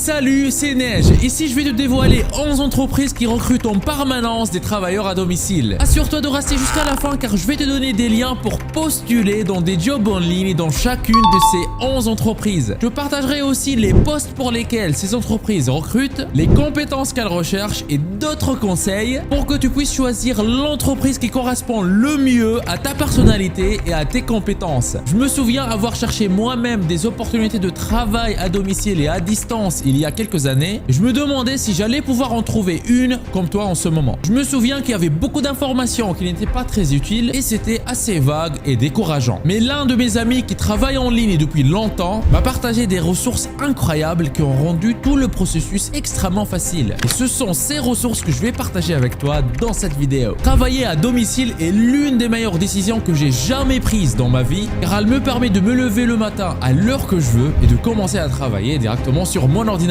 Salut, c'est Neige. Ici, je vais te dévoiler 11 entreprises qui recrutent en permanence des travailleurs à domicile. Assure-toi de rester jusqu'à la fin car je vais te donner des liens pour postuler dans des jobs en ligne dans chacune de ces 11 entreprises. Je partagerai aussi les postes pour lesquels ces entreprises recrutent, les compétences qu'elles recherchent et d'autres conseils pour que tu puisses choisir l'entreprise qui correspond le mieux à ta personnalité et à tes compétences. Je me souviens avoir cherché moi-même des opportunités de travail à domicile et à distance il y a quelques années. Je me demandais si j'allais pouvoir en trouver une comme toi en ce moment. Je me souviens qu'il y avait beaucoup d'informations qui n'étaient pas très utiles et c'était assez vague et décourageant. Mais l'un de mes amis qui travaille en ligne depuis longtemps m'a partagé des ressources incroyables qui ont rendu tout le processus extrêmement facile. Et ce sont ces ressources que je vais partager avec toi dans cette vidéo. Travailler à domicile est l'une des meilleures décisions que j'ai jamais prises dans ma vie car elle me permet de me lever le matin à l'heure que je veux et de commencer à travailler directement sur mon ordinateur.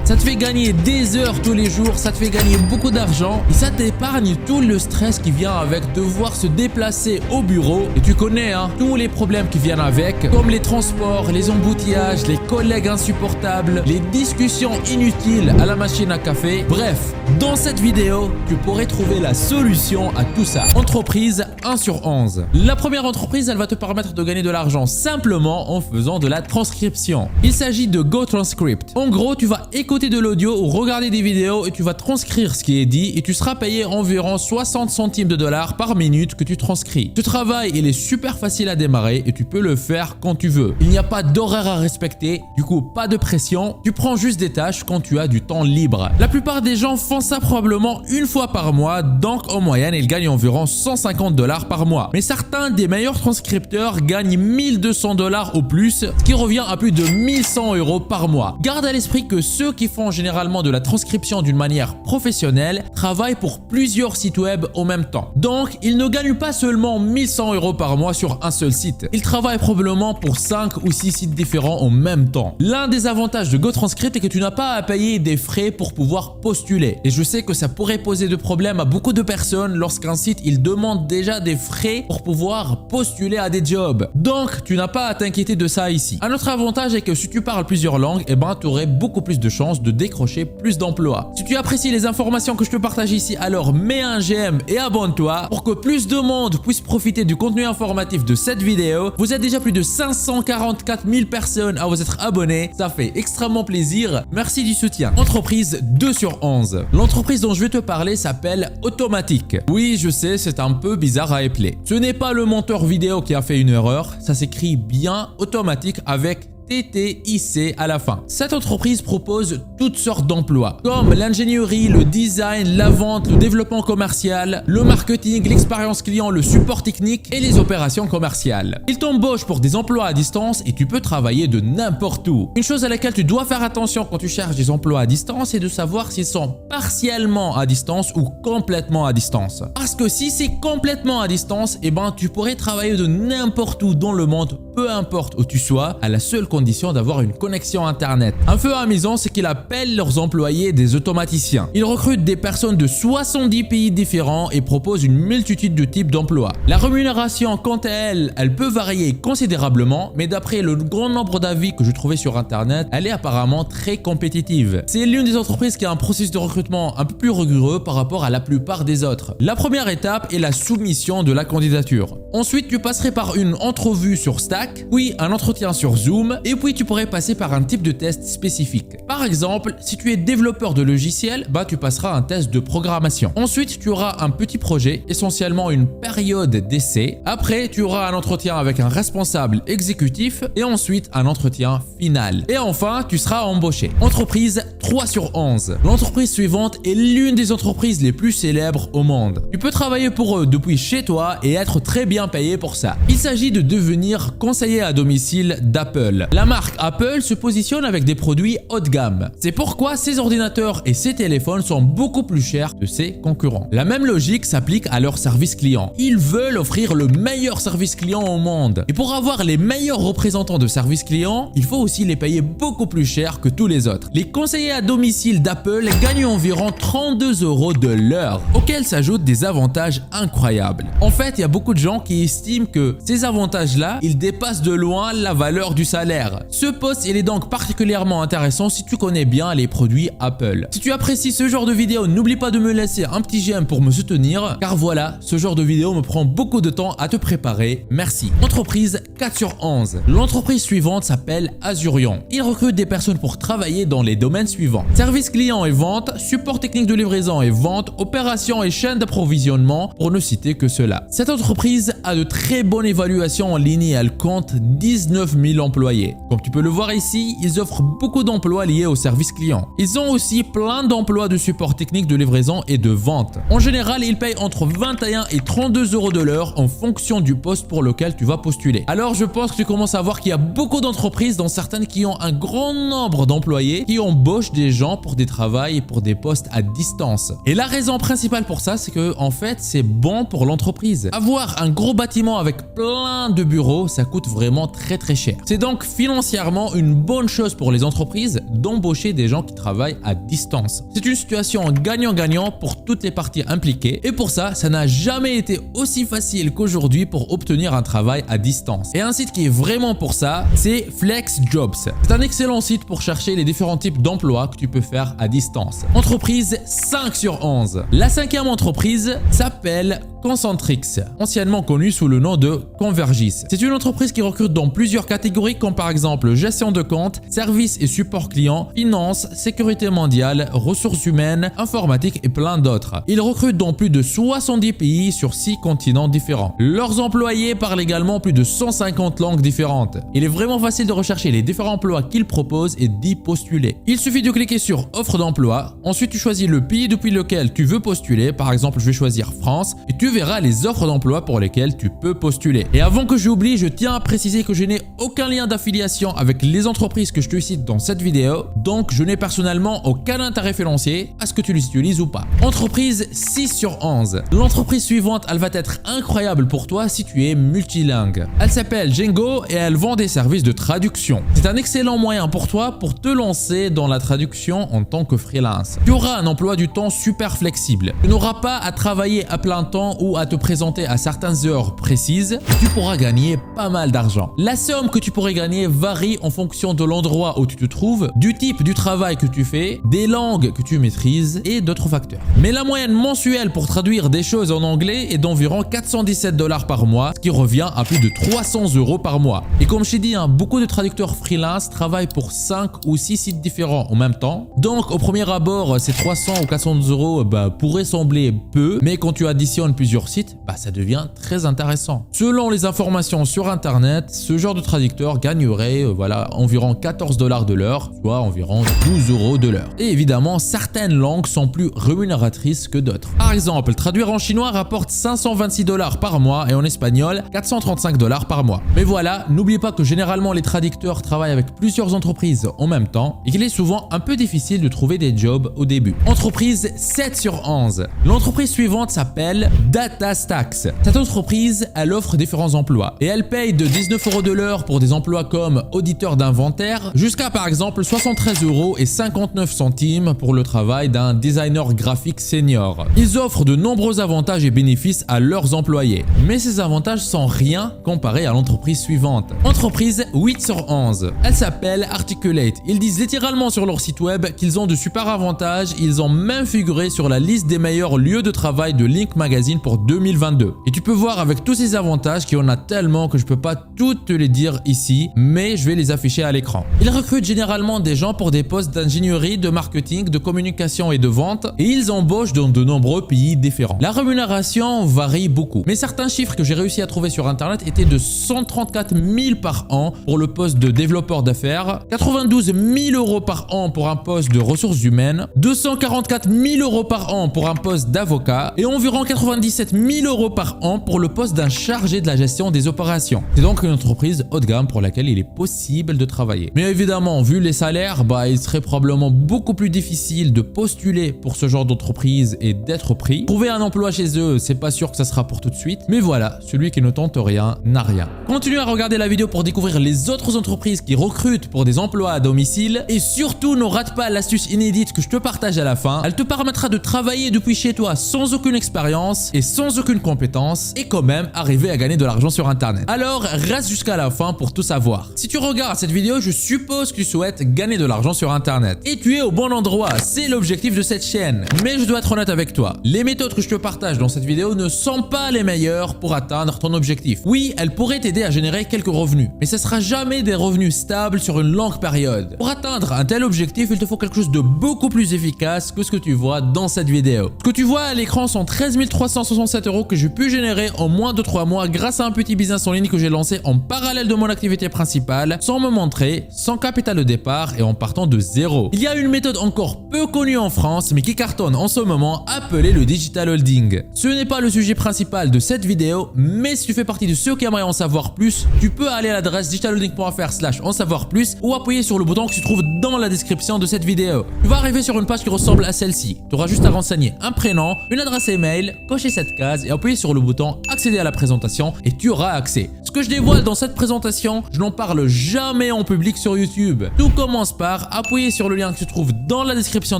Ça te fait gagner des heures tous les jours, ça te fait gagner beaucoup d'argent et ça t'épargne tout le stress qui vient avec devoir se déplacer au bureau. Et tu connais tous les problèmes qui viennent avec, comme les transports, les embouteillages, les collègues insupportables, les discussions inutiles à la machine à café. Bref, dans cette vidéo, tu pourrais trouver la solution à tout ça. Entreprise 1 sur 11. La première entreprise, elle va te permettre de gagner de l'argent simplement en faisant de la transcription. Il s'agit de GoTranscript. En gros, tu vas écouter de l'audio ou regarder des vidéos et tu vas transcrire ce qui est dit et tu seras payé environ 60 centimes de dollars par minute que tu transcris. Ce travail, il est super facile à démarrer et tu peux le faire quand tu veux. Il n'y a pas d'horaire à respecter, du coup pas de pression, tu prends juste des tâches quand tu as du temps libre. La plupart des gens font ça probablement une fois par mois, donc en moyenne, ils gagnent environ 150 dollars par mois. Mais certains des meilleurs transcripteurs gagnent 1200 dollars au plus, ce qui revient à plus de 1100 € par mois. Garde à l'esprit que ceux qui font généralement de la transcription d'une manière professionnelle travaillent pour plusieurs sites web en même temps. Donc, ils ne gagnent pas seulement 1100 € par mois sur un seul site. Ils travaillent probablement pour 5 ou 6 sites différents en même temps. L'un des avantages de GoTranscript est que tu n'as pas à payer des frais pour pouvoir postuler. Et je sais que ça pourrait poser de problèmes à beaucoup de personnes lorsqu'un site il demande déjà des frais pour pouvoir postuler à des jobs. Donc, tu n'as pas à t'inquiéter de ça ici. Un autre avantage est que si tu parles plusieurs langues, tu aurais beaucoup plus de chances de décrocher plus d'emplois. Si tu apprécies les informations que je te partage ici, alors mets un j'aime et abonne-toi pour que plus de monde puisse profiter du contenu informatif de cette vidéo. Vous êtes déjà plus de 544 000 personnes à vous être abonnés. Ça fait extrêmement plaisir. Merci du soutien. Entreprise 2 sur 11. L'entreprise dont je vais te parler s'appelle Automatic. Oui, je sais, c'est un peu bizarre à épeler. Ce n'est pas le monteur vidéo qui a fait une erreur. Ça s'écrit bien Automatic avec TTIC à la fin. Cette entreprise propose toutes sortes d'emplois, comme l'ingénierie, le design, la vente, le développement commercial, le marketing, l'expérience client, le support technique et les opérations commerciales. Ils t'embauchent pour des emplois à distance et tu peux travailler de n'importe où. Une chose à laquelle tu dois faire attention quand tu cherches des emplois à distance, c'est de savoir s'ils sont partiellement à distance ou complètement à distance. Parce que si c'est complètement à distance, tu pourrais travailler de n'importe où dans le monde, peu importe où tu sois, à la seule condition d'avoir une connexion internet. Un peu amusant, c'est qu'ils appellent leurs employés des automaticiens. Ils recrutent des personnes de 70 pays différents et proposent une multitude de types d'emplois. La rémunération, quant à elle, elle peut varier considérablement, mais d'après le grand nombre d'avis que je trouvais sur internet, elle est apparemment très compétitive. C'est l'une des entreprises qui a un processus de recrutement un peu plus rigoureux par rapport à la plupart des autres. La première étape est la soumission de la candidature. Ensuite, tu passerais par une entrevue sur Stack, puis un entretien sur Zoom, et puis tu pourrais passer par un type de test spécifique. Par exemple, si tu es développeur de logiciel, tu passeras un test de programmation. Ensuite, tu auras un petit projet, essentiellement une période d'essai. Après, tu auras un entretien avec un responsable exécutif et ensuite un entretien final. Et enfin, tu seras embauché. Entreprise 3 sur 11. L'entreprise suivante est l'une des entreprises les plus célèbres au monde. Tu peux travailler pour eux depuis chez toi et être très bien payé pour ça. Il s'agit de devenir conseiller à domicile d'Apple. La marque Apple se positionne avec des produits haut de gamme. C'est pourquoi ses ordinateurs et ses téléphones sont beaucoup plus chers que ses concurrents. La même logique s'applique à leur service client. Ils veulent offrir le meilleur service client au monde. Et pour avoir les meilleurs représentants de service client, il faut aussi les payer beaucoup plus cher que tous les autres. Les conseillers à domicile d'Apple gagnent environ 32 € de l'heure, auxquels s'ajoutent des avantages incroyables. En fait, il y a beaucoup de gens qui estiment que ces avantages-là, ils dépassent dépasse de loin la valeur du salaire. Ce poste, il est donc particulièrement intéressant si tu connais bien les produits Apple. Si tu apprécies ce genre de vidéo, n'oublie pas de me laisser un petit j'aime pour me soutenir, car voilà, ce genre de vidéo me prend beaucoup de temps à te préparer. Merci. Entreprise 4 sur 11. L'entreprise suivante s'appelle Azurion. Il recrute des personnes pour travailler dans les domaines suivants: service client et vente, support technique de livraison et vente, opération et chaîne d'approvisionnement, pour ne citer que cela. Cette entreprise a de très bonnes évaluations en ligne et elle compte 19 000 employés. Comme tu peux le voir ici, ils offrent beaucoup d'emplois liés au service client. Ils ont aussi plein d'emplois de support technique de livraison et de vente. En général, ils payent entre 21 et 32 € de l'heure en fonction du poste pour lequel tu vas postuler. Alors je pense que tu commences à voir qu'il y a beaucoup d'entreprises, dont certaines qui ont un grand nombre d'employés, qui embauchent des gens pour des travails et pour des postes à distance. Et la raison principale pour ça, c'est que en fait, c'est bon pour l'entreprise. Avoir un gros bâtiment avec plein de bureaux, ça coûte vraiment très cher. C'est donc financièrement une bonne chose pour les entreprises d'embaucher des gens qui travaillent à distance. C'est une situation gagnant-gagnant pour toutes les parties impliquées et pour ça, ça n'a jamais été aussi facile qu'aujourd'hui pour obtenir un travail à distance. Et un site qui est vraiment pour ça, c'est FlexJobs. C'est un excellent site pour chercher les différents types d'emplois que tu peux faire à distance. Entreprise 5 sur 11. La cinquième entreprise s'appelle Concentrix, anciennement connue sous le nom de Convergys. C'est une entreprise qui recrute dans plusieurs catégories comme par exemple gestion de compte, services et support client, finance, sécurité mondiale, ressources humaines, informatique et plein d'autres. Ils recrutent dans plus de 70 pays sur 6 continents différents. Leurs employés parlent également plus de 150 langues différentes. Il est vraiment facile de rechercher les différents emplois qu'ils proposent et d'y postuler. Il suffit de cliquer sur offre d'emploi, ensuite tu choisis le pays depuis lequel tu veux postuler, par exemple je vais choisir France, et tu verras les offres d'emploi pour lesquelles tu peux postuler. Et avant que j'oublie, je tiens à préciser que je n'ai aucun lien d'affiliation avec les entreprises que je te cite dans cette vidéo, donc je n'ai personnellement aucun intérêt financier à ce que tu les utilises ou pas. Entreprise 6 sur 11. L'entreprise suivante, elle va être incroyable pour toi si tu es multilingue. Elle s'appelle Jengo et elle vend des services de traduction. C'est un excellent moyen pour toi pour te lancer dans la traduction en tant que freelance. Tu auras un emploi du temps super flexible. Tu n'auras pas à travailler à plein temps ou à te présenter à certaines heures précises. Tu pourras gagner pas mal d'argent. La somme que tu pourrais gagner varie en fonction de l'endroit où tu te trouves, du type du travail que tu fais, des langues que tu maîtrises et d'autres facteurs. Mais la moyenne mensuelle pour traduire des choses en anglais est d'environ 417 $ par mois, ce qui revient à plus de 300 € par mois. Et comme je t'ai dit, beaucoup de traducteurs freelance travaillent pour 5 ou 6 sites différents en même temps. Donc au premier abord, ces 300 ou 400 € pourraient sembler peu, mais quand tu additionnes plusieurs sites, ça devient très intéressant. Selon les informations sur internet, ce genre de traducteur gagnerait environ 14 $ de l'heure, soit environ 12 € de l'heure. Et évidemment, certaines langues sont plus rémunératrices que d'autres. Par exemple, traduire en chinois rapporte 526 $ par mois et en espagnol 435 $ par mois. Mais voilà, n'oublie pas que généralement les traducteurs travaillent avec plusieurs entreprises en même temps et qu'il est souvent un peu difficile de trouver des jobs au début. Entreprise 7 sur 11. L'entreprise suivante s'appelle DataStax. Cette entreprise, elle offre différents emplois et elle paye de 19 € de l'heure pour des emplois comme auditeur d'inventaire jusqu'à par exemple 73,59 € pour le travail d'un designer graphique senior. Ils offrent de nombreux avantages et bénéfices à leurs employés, mais ces avantages sont rien comparé à l'entreprise suivante. Entreprise 8 sur 11. Elle s'appelle Articulate. Ils disent littéralement sur leur site web qu'ils ont de super avantages. Ils ont même figuré sur la liste des meilleurs lieux de travail de Link Magazine pour 2022. Et tu peux voir avec tous ces avantages qu'il y en a tellement que je peux pas toutes te les dire ici, mais je vais les afficher à l'écran. Ils recrutent généralement des gens pour des postes d'ingénierie, de marketing, de communication et de vente, et ils embauchent dans de nombreux pays différents. La rémunération varie beaucoup, mais certains chiffres que j'ai réussi à trouver sur internet étaient de 134 000 par an pour le poste de développeur d'affaires, 92 000 € par an pour un poste de ressources humaines, 244 000 € par an pour un poste d'avocat et environ 97 000 € par an pour le poste d'un chargé de la gestion des opérations. C'est donc une entreprise haut de gamme pour laquelle il est possible de travailler. Mais évidemment, vu les salaires, il serait probablement beaucoup plus difficile de postuler pour ce genre d'entreprise et d'être pris. Trouver un emploi chez eux, c'est pas sûr que ça sera pour tout de suite. Mais voilà, celui qui ne tente rien n'a rien. Continue à regarder la vidéo pour découvrir les autres entreprises qui recrutent pour des emplois à domicile. Et surtout, ne rate pas l'astuce inédite que je te partage à la fin. Elle te permettra de travailler depuis chez toi sans aucune expérience et sans aucune compétence et quand même arriver à gagner de l'argent sur internet. Alors reste jusqu'à la fin pour tout savoir. Si tu regardes cette vidéo, je suppose que tu souhaites gagner de l'argent sur internet. Et tu es au bon endroit, c'est l'objectif de cette chaîne. Mais je dois être honnête avec toi, les méthodes que je te partage dans cette vidéo ne sont pas les meilleures pour atteindre ton objectif. Oui, elles pourraient t'aider à générer quelques revenus, mais ce sera jamais des revenus stables sur une longue période. Pour atteindre un tel objectif, il te faut quelque chose de beaucoup plus efficace que ce que tu vois dans cette vidéo. Ce que tu vois à l'écran sont 13 367 € que j'ai pu générer en moins de 3 mois grâce à un petit business en ligne que j'ai lancé en parallèle de mon activité principale, sans me montrer, sans capital de départ et en partant de zéro. Il y a une méthode encore peu connue en France mais qui cartonne en ce moment, appelée le digital holding. Ce n'est pas le sujet principal de cette vidéo, mais si tu fais partie de ceux qui aimeraient en savoir plus, tu peux aller à l'adresse digitalholding.fr/en savoir plus ou appuyer sur le bouton que tu trouves dans la description de cette vidéo. Tu vas arriver sur une page qui ressemble à celle-ci. Tu auras juste à renseigner un prénom, une adresse email, cocher cette case et appuyer sur le bouton accéder à la présentation et tu auras accès. Ce que je dévoile dans cette présentation, je n'en parle jamais en public sur YouTube. Tout commence par appuyer sur le lien que tu trouves dans la description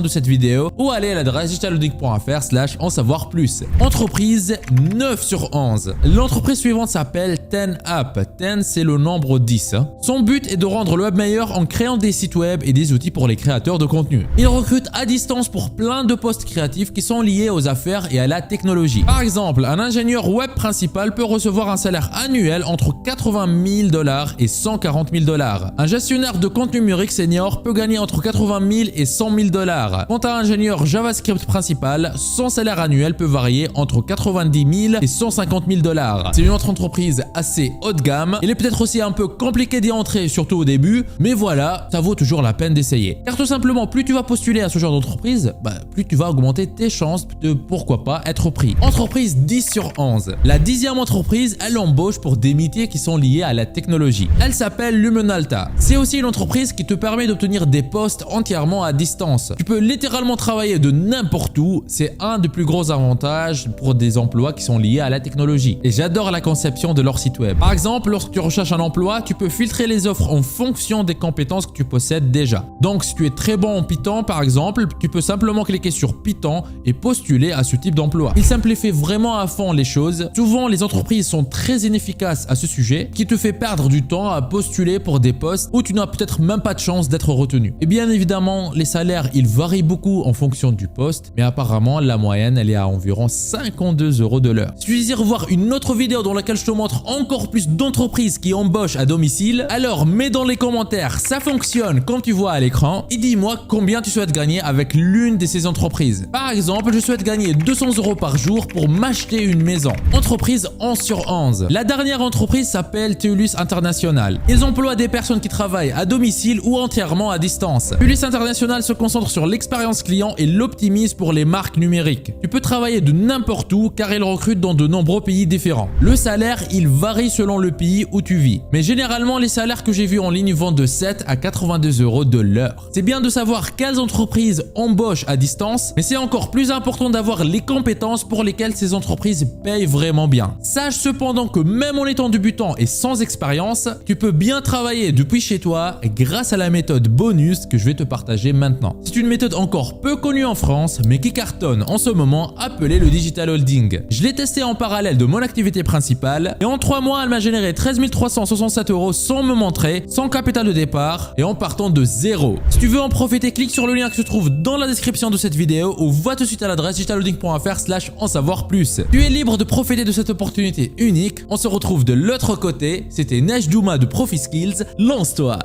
de cette vidéo ou aller à l'adresse digitalholding.fr/en savoir plus. Entreprise 9 sur 11. L'entreprise suivante s'appelle 10App. 10 c'est le nombre 10. Son but est de rendre le web meilleur en créant des sites web et des outils pour les créateurs de contenu. Il recrute à distance pour plein de postes créatifs qui sont liés aux affaires et à la technologie. Par exemple, un ingénieur web principal peut recevoir un salaire annuel entre 80 000 $ et 140 000 $. Un gestionnaire de contenu numérique senior peut gagner entre 80 000 et 100 000 $. Quant à un ingénieur JavaScript principal, son salaire annuel peut varier entre 90 000 et 150 000 $. C'est une autre entreprise assez haut de gamme. Il est peut-être aussi un peu compliqué d'y entrer, surtout au début, mais voilà, ça vaut toujours la peine d'essayer. Car tout simplement, plus tu vas postuler à ce genre d'entreprise, plus tu vas augmenter tes chances de, pourquoi pas, être pris. Entreprise 10 sur 11. La 10e entreprise, elle embauche pour des métiers qui sont liés à la technologie. Elle s'appelle Lumenalta. C'est aussi une entreprise qui te permet d'obtenir des postes entièrement à distance. Tu peux littéralement travailler de n'importe où. C'est un des plus gros avantages pour des emplois qui sont liés à la technologie. Et j'adore la conception de leur site web. Par exemple, lorsque tu recherches un emploi, tu peux filtrer les offres en fonction des compétences que tu possèdes déjà. Donc, si tu es très bon en Python, par exemple, tu peux simplement cliquer sur Python et postuler à ce type d'emploi. Il simplifie vraiment à fond les choses. Souvent, les entreprises sont très inefficaces à ce sujet, qui te fait perdre du temps à postuler pour des postes où tu n'as peut-être même pas de chance d'être retenu. Et bien évidemment, les salaires, ils varient beaucoup en fonction du poste, mais apparemment, la moyenne, elle est à environ 52 € de l'heure. Si tu désires voir une autre vidéo dans laquelle je te montre encore plus d'entreprises qui embauchent à domicile, alors mets dans les commentaires, ça fonctionne comme tu vois à l'écran, et dis-moi combien tu souhaites gagner avec l'une de ces entreprises. Par exemple, je souhaite gagner 200 € par jour pour m'acheter une maison. Entreprise 11 sur 11. La dernière entreprise s'appelle Teulus International. Ils emploient des personnes qui travaillent à domicile ou entièrement à distance. Teulus International se concentre sur l'expérience client et l'optimise pour les marques numériques. Tu peux travailler de n'importe où car ils recrutent dans de nombreux pays différents. Le salaire, il varie selon le pays où tu vis. Mais généralement, les salaires que j'ai vus en ligne vont de 7 à 82 € de l'heure. C'est bien de savoir quelles entreprises embauchent à distance, mais c'est encore plus important d'avoir les compétences pour lesquelles ces entreprises payent vraiment bien. Sache cependant que même en étant débutant et sans expérience, tu peux bien travailler depuis chez toi grâce à la méthode bonus que je vais te partager maintenant. C'est une méthode encore peu connue en France, mais qui cartonne en ce moment, appelée le digital holding. Je l'ai testé en parallèle de mon activité principale et en 3 mois, elle m'a généré 13 367 € sans me montrer, sans capital de départ et en partant de zéro. Si tu veux en profiter, clique sur le lien qui se trouve dans la description de cette vidéo ou va tout de suite à l'adresse digitalholding.fr/en savoir plus. Tu es libre de profiter de cette opportunité unique. On se retrouve de l'autre côté. C'était Nejdouma de Profi Skills. Lance-toi!